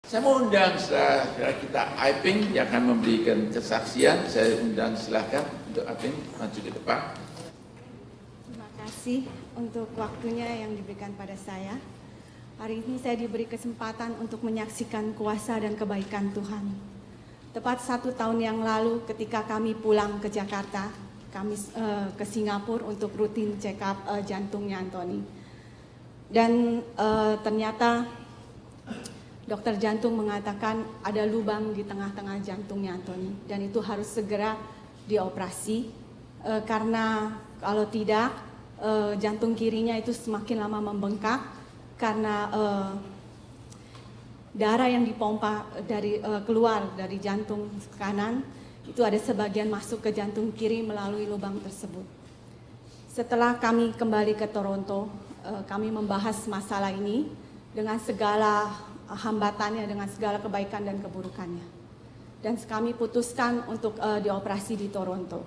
Saya mau undang saudara kita Aiping yang akan memberikan kesaksian. Saya undang, silahkan untuk Aiping maju ke depan. Terima kasih untuk waktunya yang diberikan pada saya. Hari ini saya diberi kesempatan untuk menyaksikan kuasa dan kebaikan Tuhan. Tepat 1 tahun yang lalu ketika kami pulang ke Jakarta, kami ke Singapura untuk rutin check up jantungnya Anthony. Dan ternyata dokter jantung mengatakan ada lubang di tengah-tengah jantungnya Anthony dan itu harus segera dioperasi karena kalau tidak jantung kirinya itu semakin lama membengkak karena darah yang dipompa dari keluar dari jantung kanan itu ada sebagian masuk ke jantung kiri melalui lubang tersebut. Setelah kami kembali ke Toronto, kami membahas masalah ini dengan segala hambatannya, dengan segala kebaikan dan keburukannya. Dan kami putuskan untuk dioperasi di Toronto.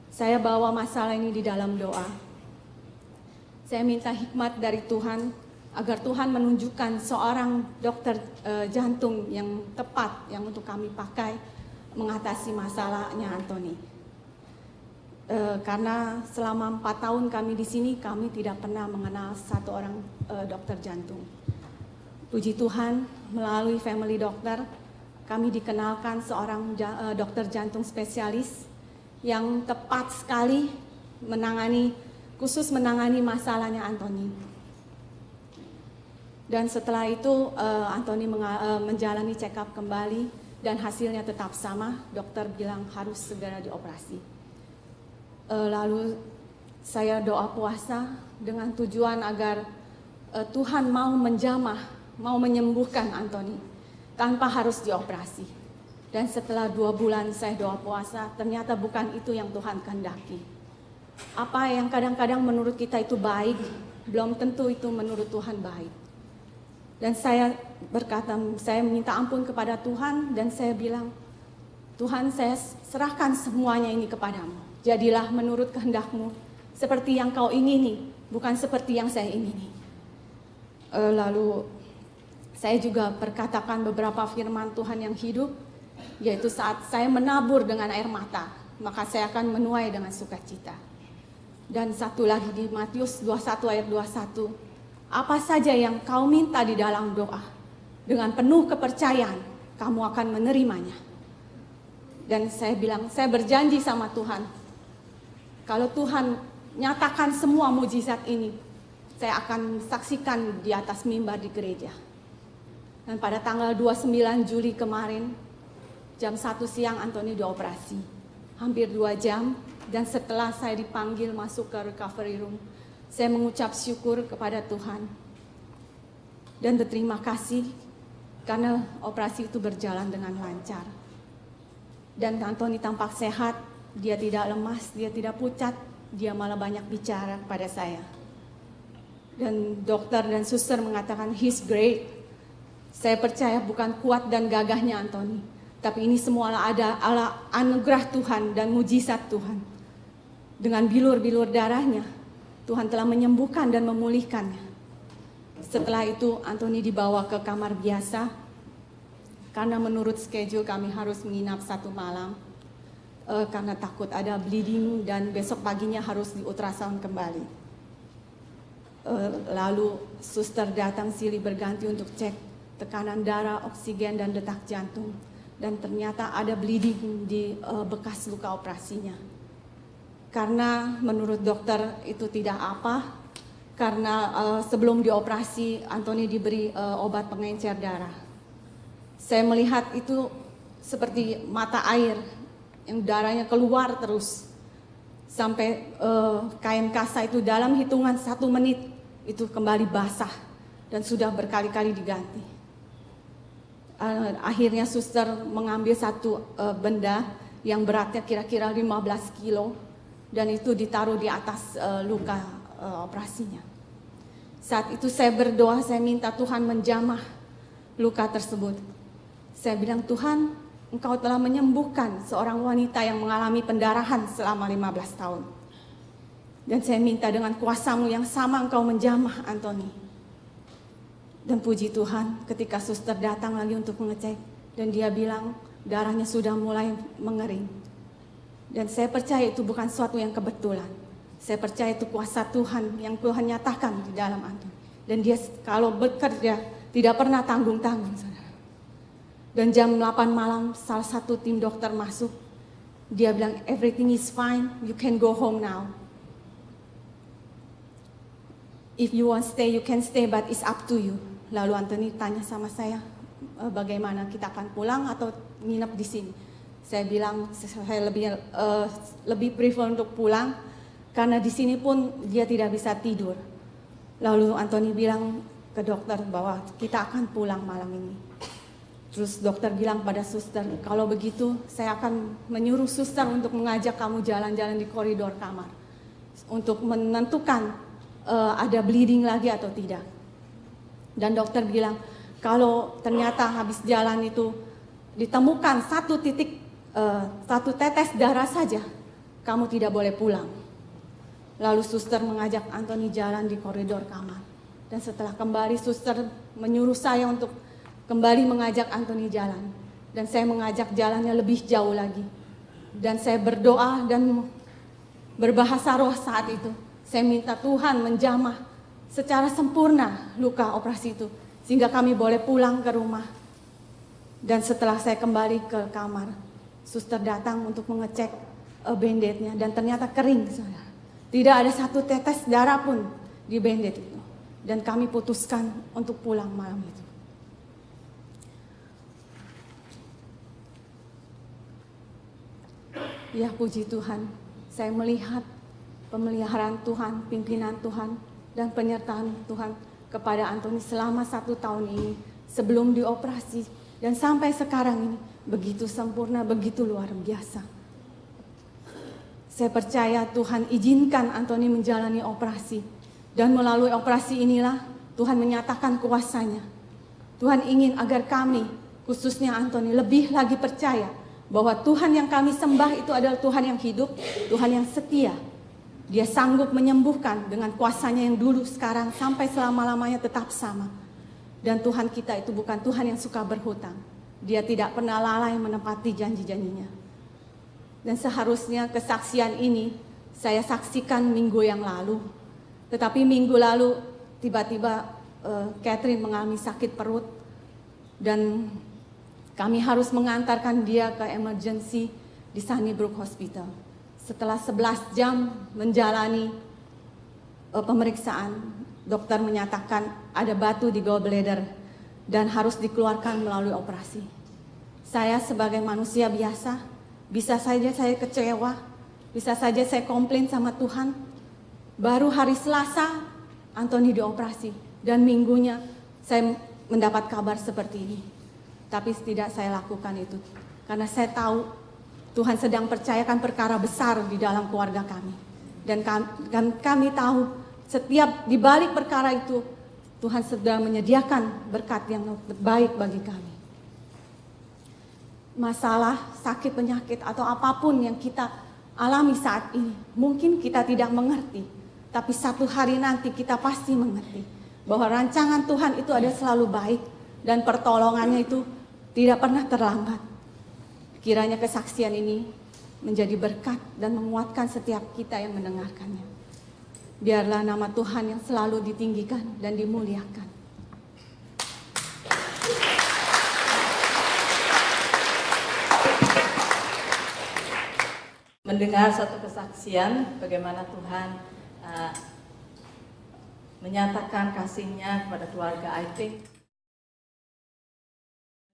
Saya bawa masalah ini di dalam doa. Saya minta hikmat dari Tuhan agar Tuhan menunjukkan seorang dokter jantung yang tepat yang untuk kami pakai mengatasi masalahnya Anthony. Karena selama 4 tahun kami di sini, kami tidak pernah mengenal satu orang dokter jantung. Puji Tuhan, melalui family dokter, kami dikenalkan seorang dokter jantung spesialis yang tepat sekali khusus menangani masalahnya Anthony. Dan setelah itu Anthony menjalani check up kembali dan hasilnya tetap sama, dokter bilang harus segera dioperasi. Lalu saya doa puasa dengan tujuan agar Tuhan mau menjamah, mau menyembuhkan Anthony tanpa harus dioperasi. Dan setelah 2 bulan saya doa puasa, ternyata bukan itu yang Tuhan kehendaki. Apa yang kadang-kadang menurut kita itu baik, belum tentu itu menurut Tuhan baik. Dan saya berkata, saya minta ampun kepada Tuhan dan saya bilang, Tuhan, saya serahkan semuanya ini kepadamu. Jadilah menurut kehendak-Mu seperti yang Kau ingini, bukan seperti yang saya ingini. Lalu saya juga perkatakan beberapa firman Tuhan yang hidup, yaitu saat saya menabur dengan air mata, maka saya akan menuai dengan sukacita. Dan satu lagi di Matius 21 ayat 21, apa saja yang kau minta di dalam doa, dengan penuh kepercayaan, kamu akan menerimanya. Dan saya bilang, saya berjanji sama Tuhan, kalau Tuhan nyatakan semua mujizat ini, saya akan saksikan di atas mimbar di gereja. Dan pada tanggal 29 Juli kemarin, jam 1 siang Anthony dioperasi. Hampir 2 jam, dan setelah saya dipanggil masuk ke recovery room, saya mengucap syukur kepada Tuhan. Dan berterima kasih karena operasi itu berjalan dengan lancar. Dan Anthony tampak sehat, dia tidak lemas, dia tidak pucat, dia malah banyak bicara kepada saya. Dan dokter dan suster mengatakan, he's great. Saya percaya bukan kuat dan gagahnya Anthony, tapi ini semua ada anugerah Tuhan dan mujizat Tuhan. Dengan bilur-bilur darahnya, Tuhan telah menyembuhkan dan memulihkannya. Setelah itu Anthony dibawa ke kamar biasa, karena menurut schedule kami harus menginap 1 malam, karena takut ada bleeding dan besok paginya harus di-ultrasound kembali. Lalu suster datang silih berganti untuk cek tekanan darah, oksigen, dan detak jantung. Dan ternyata ada bleeding di bekas luka operasinya. Karena menurut dokter itu tidak apa, karena sebelum dioperasi Anthony diberi obat pengencer darah. Saya melihat itu seperti mata air yang darahnya keluar terus. Sampai kain kasa itu dalam hitungan 1 menit itu kembali basah dan sudah berkali-kali diganti. Akhirnya suster mengambil satu benda yang beratnya kira-kira 15 kilo dan itu ditaruh di atas luka operasinya. Saat itu saya berdoa, saya minta Tuhan menjamah luka tersebut. Saya bilang, Tuhan, Engkau telah menyembuhkan seorang wanita yang mengalami pendarahan selama 15 tahun. Dan saya minta dengan kuasa-Mu yang sama Engkau menjamah Anthony. Dan puji Tuhan ketika suster datang lagi untuk mengecek dan dia bilang darahnya sudah mulai mengering. Dan saya percaya itu bukan suatu yang kebetulan. Saya percaya itu kuasa Tuhan yang Tuhan nyatakan di dalam Antoni. Dan dia kalau bekerja tidak pernah tanggung-tanggung, saudara. Dan jam 8 malam salah satu tim dokter masuk. Dia bilang everything is fine, you can go home now. If you want stay, you can stay, but it's up to you. Lalu Antoni tanya sama saya, bagaimana kita akan pulang atau nginep di sini? Saya bilang saya lebih prefer untuk pulang karena di sini pun dia tidak bisa tidur. Lalu Antoni bilang ke dokter bahwa kita akan pulang malam ini. Terus dokter bilang pada suster, kalau begitu saya akan menyuruh suster untuk mengajak kamu jalan-jalan di koridor kamar untuk menentukan ada bleeding lagi atau tidak. Dan dokter bilang, kalau ternyata habis jalan itu ditemukan satu tetes darah saja, kamu tidak boleh pulang. Lalu suster mengajak Antoni jalan di koridor kamar. Dan setelah kembali suster menyuruh saya untuk kembali mengajak Antoni jalan. Dan saya mengajak jalannya lebih jauh lagi. Dan saya berdoa dan berbahasa roh saat itu. Saya minta Tuhan menjamah secara sempurna luka operasi itu. Sehingga kami boleh pulang ke rumah. Dan setelah saya kembali ke kamar, suster datang untuk mengecek band-aidnya. Dan ternyata kering, saudara. Tidak ada satu tetes darah pun di band-aid itu. Dan kami putuskan untuk pulang malam itu. Ya puji Tuhan, saya melihat pemeliharaan Tuhan, pimpinan Tuhan, dan penyertaan Tuhan kepada Antoni selama 1 tahun ini sebelum dioperasi dan sampai sekarang ini begitu sempurna, begitu luar biasa. Saya percaya Tuhan izinkan Antoni menjalani operasi dan melalui operasi inilah Tuhan menyatakan kuasanya. Tuhan ingin agar kami, khususnya Antoni, lebih lagi percaya bahwa Tuhan yang kami sembah itu adalah Tuhan yang hidup, Tuhan yang setia. Dia sanggup menyembuhkan dengan kuasanya yang dulu, sekarang, sampai selama-lamanya tetap sama. Dan Tuhan kita itu bukan Tuhan yang suka berhutang. Dia tidak pernah lalai menepati janji-janjinya. Dan seharusnya kesaksian ini saya saksikan minggu yang lalu. Tetapi minggu lalu tiba-tiba Catherine mengalami sakit perut. Dan kami harus mengantarkan dia ke emergency di Sunnybrook Hospital. Setelah 11 jam menjalani pemeriksaan, dokter menyatakan ada batu di gallbladder dan harus dikeluarkan melalui operasi. Saya sebagai manusia biasa, bisa saja saya kecewa, bisa saja saya komplain sama Tuhan. Baru hari Selasa, Antoni dioperasi dan minggunya saya mendapat kabar seperti ini. Tapi tidak saya lakukan itu, karena saya tahu Tuhan sedang percayakan perkara besar di dalam keluarga kami. Dan kami tahu setiap di balik perkara itu, Tuhan sedang menyediakan berkat yang baik bagi kami. Masalah, sakit, penyakit, atau apapun yang kita alami saat ini, mungkin kita tidak mengerti. Tapi satu hari nanti kita pasti mengerti. Bahwa rancangan Tuhan itu ada selalu baik. Dan pertolongannya itu tidak pernah terlambat. Kiranya kesaksian ini menjadi berkat dan menguatkan setiap kita yang mendengarkannya. Biarlah nama Tuhan yang selalu ditinggikan dan dimuliakan. Mendengar satu kesaksian bagaimana Tuhan menyatakan kasih-Nya kepada keluarga Aiping.